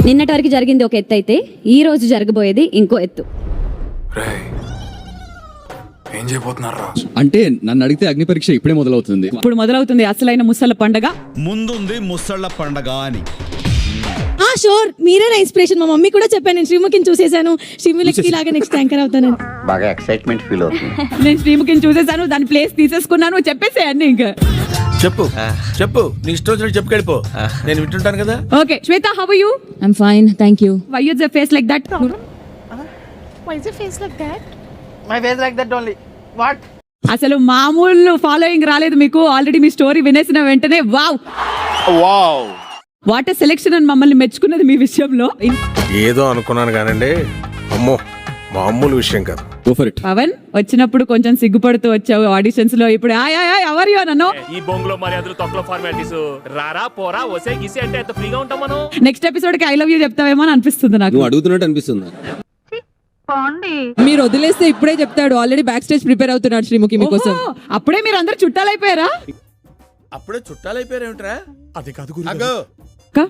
నిన్నటి వరకు జరిగింది ఒక ఎత్తు అయితే ఈ రోజు జరగబోయేది ఇంకో ఎత్తు. ఏం చేయబోతున్నారా? అంటే నన్ను అడిగితే అగ్ని పరీక్ష ఇప్పుడే మొదలవుతుంది. ఇప్పుడు మొదలవుతుంది అసలైన ముసళ్ళ పండగ. ముందుంది ముసళ్ళ పండగ అని. షూర్, మీరే నా ఇన్స్పిరేషన్. మా మమ్మీ కూడా చెప్పాను, నేను శ్రీముఖిని చూసేసాను, శ్రీముఖి లాగా నెక్స్ట్ యాంకర్ అవుతానని. బాగా ఎక్సైట్మెంట్ ఫీల్ అవుతుంది. నేను శ్రీముఖిని చూసేసాను, దాని ప్లేస్ తీసేసుకున్నాను, చెప్పేసే అన్ని. ఇంకా చెప్పు చెప్పు, నీ ఇష్టం వచ్చినట్టు చెప్పుకెళ్ళిపో, నేను వింటుంటాను కదా. Okay Shweta, how are you? I'm fine, thank you. Why is your face like that? Why is your face like that? My face like that only. What? అసలు మామూలు ఫాలోయింగ్ రాలేదు మీకు. ఆల్రెడీ మీ స్టోరీ వినేసిన వెంటనే వావ్ వాట్ ఏ సెలెక్షన్ అని మమ్మల్ని మెచ్చుకున్నది మీ విషయంలో. ఏదో అనుకున్నాను కానండి, అమ్మో మామూలు విషయం కాదు. Go for it. పవన్ వచ్చినప్పుడు కొంచెం సిగ్గుపడుతూ వచ్చావు ఆడిషన్స్ లో, ఇప్పుడు ఎవరు నన్ను ఈ బొంగులో మర్యాదలు తొక్కలో ఫార్మాలిటీస్ రారా పోరా ఒసే గిసి అంటే ఎంత ఫ్రీగా ఉంటాం మనం. నెక్స్ట్ ఎపిసోడ్ కి ఐ లవ్ యూ చెప్తావేమో అని అనిపిస్తుంది నాకు. నువ్వు అడుగుతున్నట్టు అనిపిస్తుంది. మీరు వదిలేస్తే ఇప్పుడే చెప్తాడు. ఆల్రెడీ బ్యాక్ స్టేజ్ ప్రిపేర్ అవుతున్నాడు శ్రీముఖి మీకోసం. ఓహో, అప్పుడే మీరు అందరు చుట్టాలైపోయారా? అప్పుడే చుట్టాలైపోయారేమిట్రా? అది కాదు.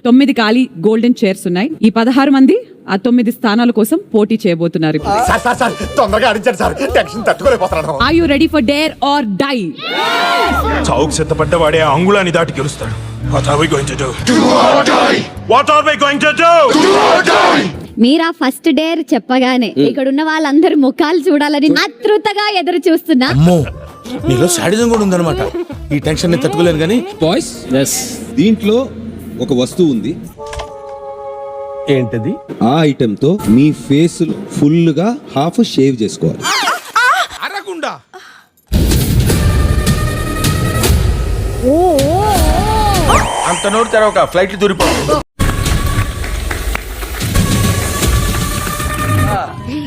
9 ఖాళీ గోల్డెన్ చైర్స్ ఉన్నాయి. ఈ 16 మంది ఆ 9 స్థానాల కోసం పోటీ చేయబోతున్నారు. Are you ready for dare or die? చావుకు సిద్ధపడ్డవాడే అంగుళాన్ని దాటి గెలుస్తాడు. What are we going to do? What are we going to do? Meera first dare చెప్పగానే ఇక్కడ ఉన్న వాళ్ళందరి ముఖాలు చూడాలని ఆతృతగా ఎదురు చూస్తున్నా. అమ్మో, నీలో శాడిజం కూడా ఉందన్నమాట. ఈ టెన్షన్ ని తట్టుకోలేను కానీ. బాయ్స్, దీంట్లో ఒక వస్తువు ఉంది. ఏంటది? ఆ ఐటెం తో మీ ఫేస్ ఫుల్ గా హాఫ్ షేవ్ చేసుకోవాలి. అరకుండా అంత నోటి తెరవక ఫ్లైట్ దూరిపోతుంది.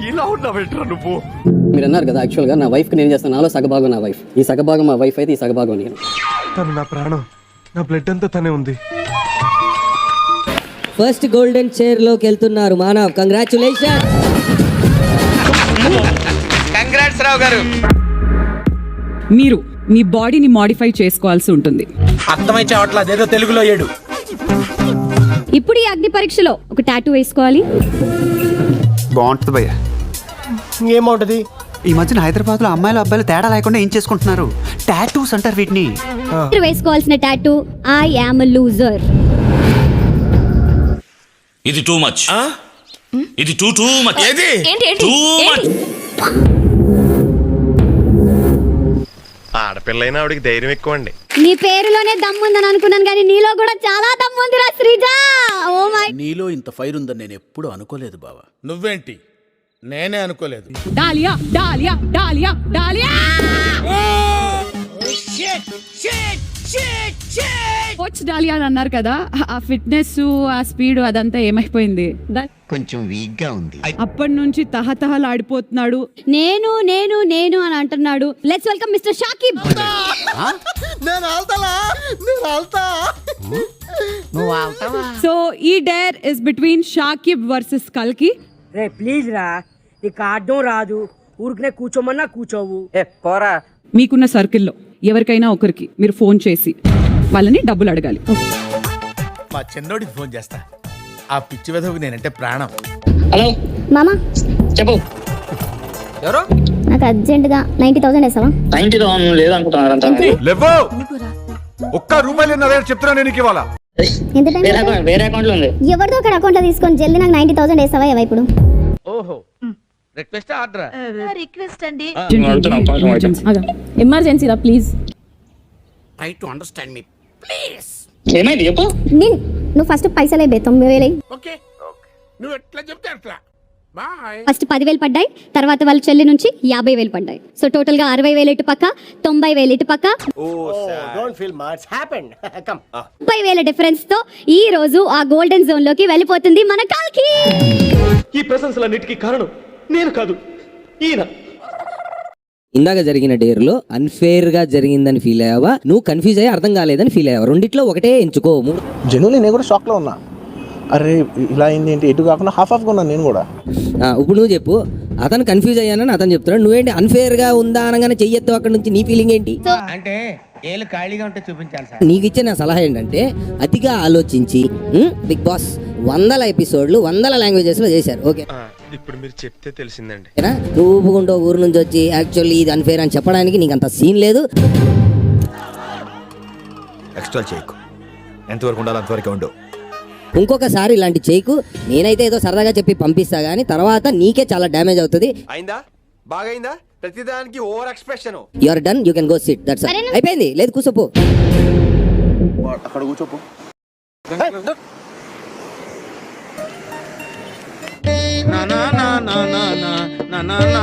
ఇలా ఉన్నావేంట్రా నువ్వు? మీరు అన్నారు కదా, యాక్చువల్ గా నా వైఫ్ కి నేను చేస్తాను, నాలో సగభాగం నా వైఫ్, ఈ సగభాగం మా వైఫ్ అయితే ఈ సగభాగం నేను. తను నా ప్రాణం, నా బ్లడ్ అంతా తనే ఉంది. ఫస్ట్ గోల్డెన్ చైర్ లోకి వెళ్తున్నారు మానవ్. కంగ్రాచులేషన్. కంగ్రాట్స్ రావు గారు. మీరు మీ బాడీని మోడిఫై చేసుకోవాల్సి ఉంటుంది. అర్థమై చావట్లా, అదేదో తెలుగులో ఏడు. ఇప్పుడు ఈ అగ్ని పరీక్షలో ఒక టాటూ వేసుకోవాలి. బాగుంటుంది భయ్య. ఏమవుతుంది? ఈ మధ్యన హైదరాబాద్ లో అమ్మాయిలు అబ్బాయిలు తేడా లేకుండా ఏం చేసుకుంటున్నారు? టాటూస్ అంటారు వీటిని. మీరు వేసుకోవాల్సిన టాటూ ఐ యామ్ లూజర్. ఇది టూ మచ్. ఇది టూ మచ్. ఏది? Too much. ఆడపిల్లైనా ఆవిడికి ధైర్యం ఎక్కువ అండి. నీ పేరులోనే దమ్ముందని అనుకున్నాను కానీ నీలో కూడా చాలా దమ్ముందిరా శ్రీజ. ఓ మై, నీలో ఇంత ఫైర్ ఉందని నేను ఎప్పుడు అనుకోలేదు బావా. నువ్వేంటి? నేనే అనుకోలేదు. Dahlia dahlia dahlia dahlia. Coach dahlia అని అన్నారు కదా, ఆ ఫిట్నెస్ ఆ స్పీడ్ అదంతా ఏమైపోయింది? కొంచెం వీక్ గా ఉంది. అప్పటి నుంచి తహతహలాడిపోతున్నాడు. నేను నేను నేను అని అంటున్నాడు. Let's welcome mister Shakib. So ఈ dare is between Shakib versus కల్కి. రే ప్లీజ్ రా, నీకు ఆడడం రాదు, ఊరికనే కూర్చోమన్నా కూర్చోవు. పోరా. మీకున్న సర్కిల్లో ఎవరికైనా ఒకరికి మీరు ఫోన్ చేసి వాళ్ళని డబ్బులు అడగాలి. మా చిన్నోడికి ఫోన్ చేస్తా. ఆ పిచ్చి వెధవుకి నేనంటే ప్రాణం. హలో మామా చెప్పు. ఎవరు? నాకు అర్జెంటుగా 90,000 వేసావా? 90,000 లేదనుకుంటున్నారు. లేవో ఒక్క రూపాయలు చెప్తున్నా నేను ఇవాళ. ఎంత టైం? వేరే అకౌంట్ లో ఉంది. ఎవరిదో ఒక అకౌంట్ లో తీసుకొని జల్దీ నాకు 90,000 వేసావా ఇప్పుడు? ఓహో, రిక్వెస్ట్ ఆర్డర్. రిక్వెస్ట్ అండి. ఎమర్జెన్సీ రా please. Try to understand me please. ఏమైంది చెప్పు. నువ్వు ఫస్ట్ పైసలే 90,000. ఓకే, నువ్వు ఎట్లా చెప్తే అట్లా. బాయ్. ఫస్ట్ 10,000 పడ్డాయి, తర్వాత వాళ్ళ చెల్లి నుంచి 50,000 పడ్డాయి. సో టోటల్ గా 60,000 ఇటు పక్క, 90,000 ఇటు పక్క, don't feel much happened. Come. 30,000 difference తో ఈ రోజు ఆ గోల్డెన్ జోన్ లోకి వెళ్ళిపోతుంది మన కాల్కి. ఈ ప్రశంసలన్నిటికీ కారణం నేను కాదు, ఈయన. ఇందాక జరిగిన డేర్ లో అన్ఫేర్ గా జరిగిందని ఫీల్ అయ్యావా, నువ్వు కన్ఫ్యూజ్ అయ్యి అర్థం కాలేదని ఫీల్ అయ్యావా? రెండిట్లో ఒకటే ఎంచుకో. జనులు నేను కూడా షాక్ లో ఉన్నా. అరే ఇలా అయింది ఏంటి, ఎటు కాకుండా హాఫ్ గా ఉన్నాను నేను కూడా. ఇప్పుడు నువ్వు చెప్పు. అతను కన్ఫ్యూజ్ అయ్యానని అతను చెప్తున్నాడు, నువ్వేంటి అన్ఫేర్ గా ఉందా అనగానే చెయ్యొద్దు. అక్కడ నుంచి నీ ఫీలింగ్ ఏంటి? అంటే ఏళ్ళు ఖాళీగా ఉంటే చూపించాలి సార్. నీకు ఇచ్చే నా సలహా ఏంటంటే అతిగా ఆలోచించి బిగ్ బాస్ వందల ఎపిసోడ్లు 100 లాంగ్వేజెస్ లో చేశారు. ఓకే, ఇప్పుడు మీరు చెప్తే తెలిసిందండి. నువ్వు ఊపుకుంటూ ఊరు నుంచి వచ్చి యాక్చువల్లీ ఇది అన్ఫేర్ అని చెప్పడానికి నీకు అంత సీన్ లేదు. ఎక్స్ట్రా చేయకు, ఎంతవరకు ఉండాలి అంతవరకు ఉండు. ఇంకొకసారి ఇలాంటి చేయకు. నేనైతే ఏదో సరదాగా చెప్పి పంపిస్తా గానీ తర్వాత నీకే చాలా డ్యామేజ్ అవుతుంది. అయిందా? బాగైందా? ప్రతిదానికి over expression. You are done, you can go sit. That's all. అయిపోయింది. లేదు కూర్చోపో. అక్కడ కూర్చోపో. నా నా నా నా నా నా నా నా